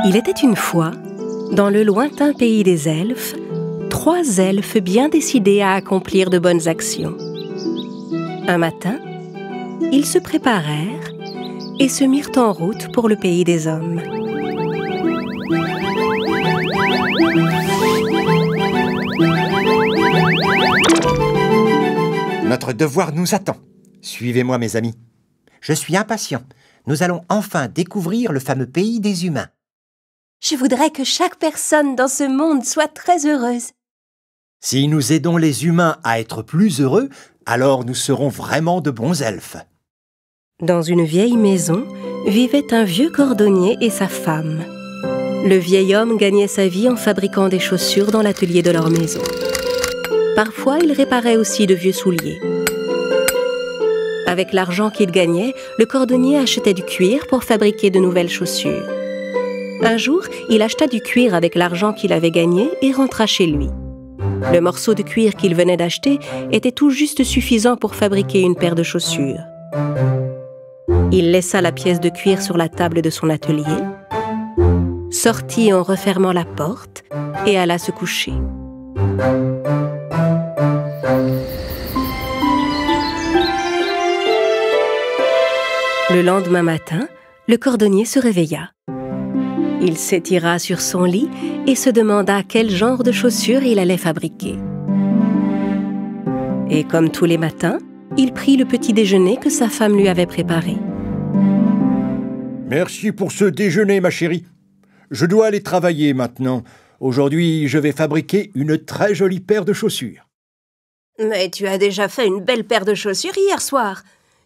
Il était une fois, dans le lointain pays des elfes, 3 elfes bien décidés à accomplir de bonnes actions. Un matin, ils se préparèrent et se mirent en route pour le pays des hommes. Notre devoir nous attend. Suivez-moi, mes amis. Je suis impatient. Nous allons enfin découvrir le fameux pays des humains. Je voudrais que chaque personne dans ce monde soit très heureuse. Si nous aidons les humains à être plus heureux, alors nous serons vraiment de bons elfes. Dans une vieille maison, vivait un vieux cordonnier et sa femme. Le vieil homme gagnait sa vie en fabriquant des chaussures dans l'atelier de leur maison. Parfois, il réparait aussi de vieux souliers. Avec l'argent qu'il gagnait, le cordonnier achetait du cuir pour fabriquer de nouvelles chaussures. Un jour, il acheta du cuir avec l'argent qu'il avait gagné et rentra chez lui. Le morceau de cuir qu'il venait d'acheter était tout juste suffisant pour fabriquer une paire de chaussures. Il laissa la pièce de cuir sur la table de son atelier, sortit en refermant la porte et alla se coucher. Le lendemain matin, le cordonnier se réveilla. Il s'étira sur son lit et se demanda quel genre de chaussures il allait fabriquer. Et comme tous les matins, il prit le petit déjeuner que sa femme lui avait préparé. Merci pour ce déjeuner, ma chérie. Je dois aller travailler maintenant. Aujourd'hui, je vais fabriquer une très jolie paire de chaussures. Mais tu as déjà fait une belle paire de chaussures hier soir.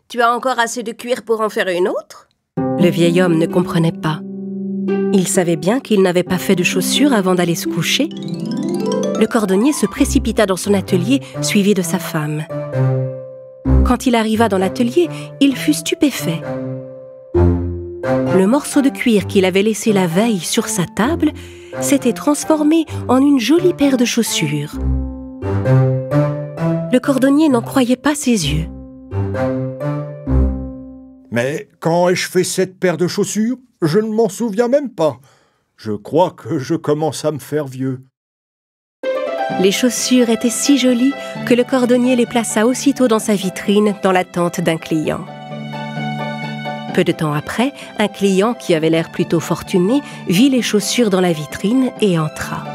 Tu as encore assez de cuir pour en faire une autre? Le vieil homme ne comprenait pas. Il savait bien qu'il n'avait pas fait de chaussures avant d'aller se coucher. Le cordonnier se précipita dans son atelier, suivi de sa femme. Quand il arriva dans l'atelier, il fut stupéfait. Le morceau de cuir qu'il avait laissé la veille sur sa table s'était transformé en une jolie paire de chaussures. Le cordonnier n'en croyait pas ses yeux. Mais quand ai-je fait cette paire de chaussures? Je ne m'en souviens même pas. Je crois que je commence à me faire vieux. Les chaussures étaient si jolies que le cordonnier les plaça aussitôt dans sa vitrine dans l'attente d'un client. Peu de temps après, un client qui avait l'air plutôt fortuné vit les chaussures dans la vitrine et entra.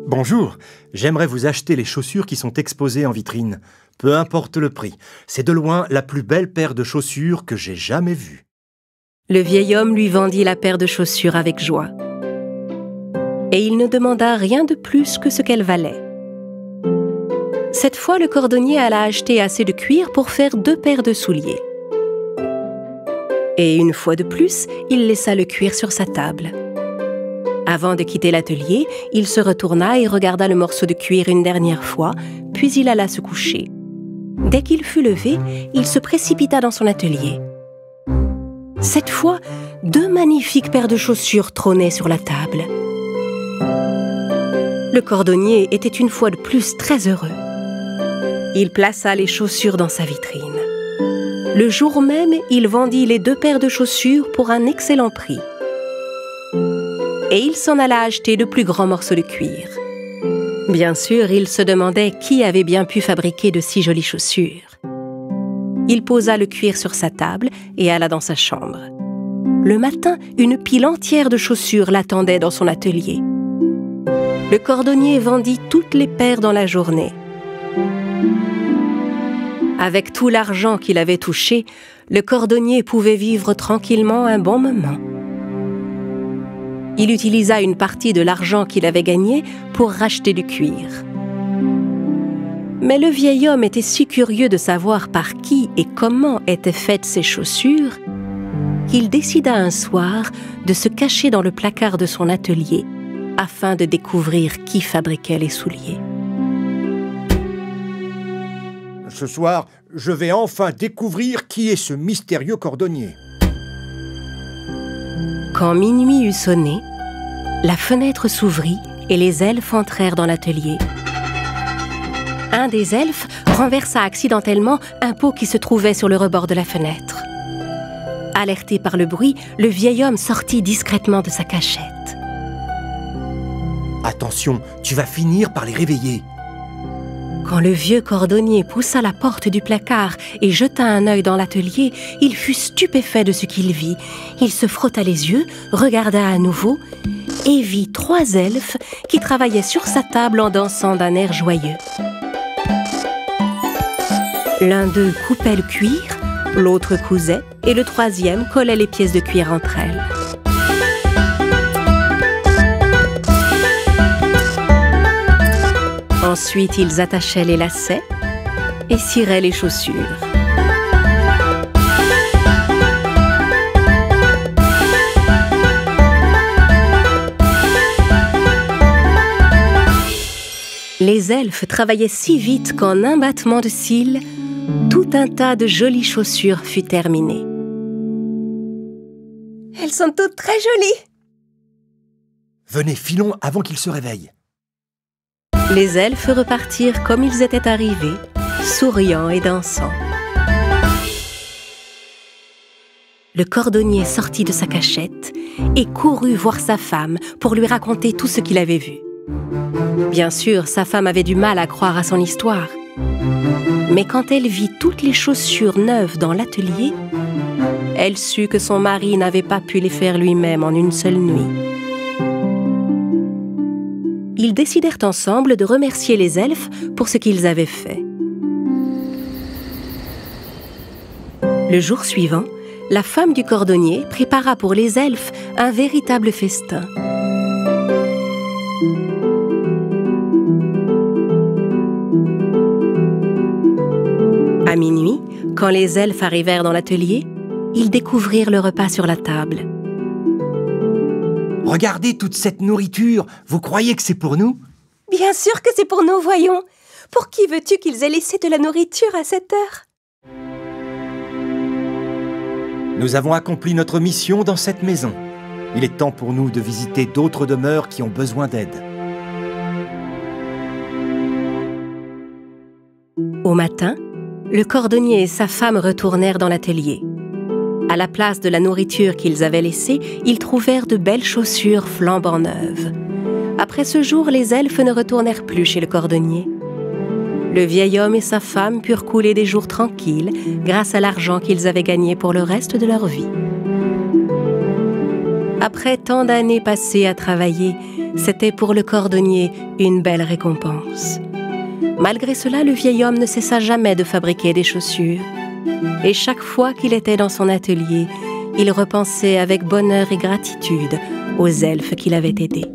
Bonjour, j'aimerais vous acheter les chaussures qui sont exposées en vitrine. Peu importe le prix, c'est de loin la plus belle paire de chaussures que j'ai jamais vue. Le vieil homme lui vendit la paire de chaussures avec joie. Et il ne demanda rien de plus que ce qu'elle valait. Cette fois, le cordonnier alla acheter assez de cuir pour faire 2 paires de souliers. Et une fois de plus, il laissa le cuir sur sa table. Avant de quitter l'atelier, il se retourna et regarda le morceau de cuir une dernière fois, puis il alla se coucher. Dès qu'il fut levé, il se précipita dans son atelier. Cette fois, 2 magnifiques paires de chaussures trônaient sur la table. Le cordonnier était une fois de plus très heureux. Il plaça les chaussures dans sa vitrine. Le jour même, il vendit les 2 paires de chaussures pour un excellent prix. Et il s'en alla acheter de plus grands morceaux de cuir. Bien sûr, il se demandait qui avait bien pu fabriquer de si jolies chaussures. Il posa le cuir sur sa table et alla dans sa chambre. Le matin, une pile entière de chaussures l'attendait dans son atelier. Le cordonnier vendit toutes les paires dans la journée. Avec tout l'argent qu'il avait touché, le cordonnier pouvait vivre tranquillement un bon moment. Il utilisa une partie de l'argent qu'il avait gagné pour racheter du cuir. Mais le vieil homme était si curieux de savoir par qui et comment étaient faites ces chaussures qu'il décida un soir de se cacher dans le placard de son atelier afin de découvrir qui fabriquait les souliers. Ce soir, je vais enfin découvrir qui est ce mystérieux cordonnier. Quand minuit eut sonné, la fenêtre s'ouvrit et les elfes entrèrent dans l'atelier. Un des elfes renversa accidentellement un pot qui se trouvait sur le rebord de la fenêtre. Alerté par le bruit, le vieil homme sortit discrètement de sa cachette. Attention, tu vas finir par les réveiller. Quand le vieux cordonnier poussa la porte du placard et jeta un œil dans l'atelier, il fut stupéfait de ce qu'il vit. Il se frotta les yeux, regarda à nouveau et vit 3 elfes qui travaillaient sur sa table en dansant d'un air joyeux. L'un d'eux coupait le cuir, l'autre cousait et le 3e collait les pièces de cuir entre elles. Ensuite, ils attachaient les lacets et ciraient les chaussures. Les elfes travaillaient si vite qu'en un battement de cils, tout un tas de jolies chaussures fut terminé. Elles sont toutes très jolies. Venez, filons avant qu'il se réveille. Les elfes repartirent comme ils étaient arrivés, souriant et dansant. Le cordonnier sortit de sa cachette et courut voir sa femme pour lui raconter tout ce qu'il avait vu. Bien sûr, sa femme avait du mal à croire à son histoire. Mais quand elle vit toutes les chaussures neuves dans l'atelier, elle sut que son mari n'avait pas pu les faire lui-même en une seule nuit. Ils décidèrent ensemble de remercier les elfes pour ce qu'ils avaient fait. Le jour suivant, la femme du cordonnier prépara pour les elfes un véritable festin. À minuit, quand les elfes arrivèrent dans l'atelier, ils découvrirent le repas sur la table. Regardez toute cette nourriture. Vous croyez que c'est pour nous? Bien sûr que c'est pour nous, voyons. Pour qui veux-tu qu'ils aient laissé de la nourriture à cette heure? Nous avons accompli notre mission dans cette maison. Il est temps pour nous de visiter d'autres demeures qui ont besoin d'aide. Au matin, le cordonnier et sa femme retournèrent dans l'atelier. À la place de la nourriture qu'ils avaient laissée, ils trouvèrent de belles chaussures flambant neuves. Après ce jour, les elfes ne retournèrent plus chez le cordonnier. Le vieil homme et sa femme purent couler des jours tranquilles grâce à l'argent qu'ils avaient gagné pour le reste de leur vie. Après tant d'années passées à travailler, c'était pour le cordonnier une belle récompense. Malgré cela, le vieil homme ne cessa jamais de fabriquer des chaussures. Et chaque fois qu'il était dans son atelier, il repensait avec bonheur et gratitude aux elfes qui l'avaient aidé.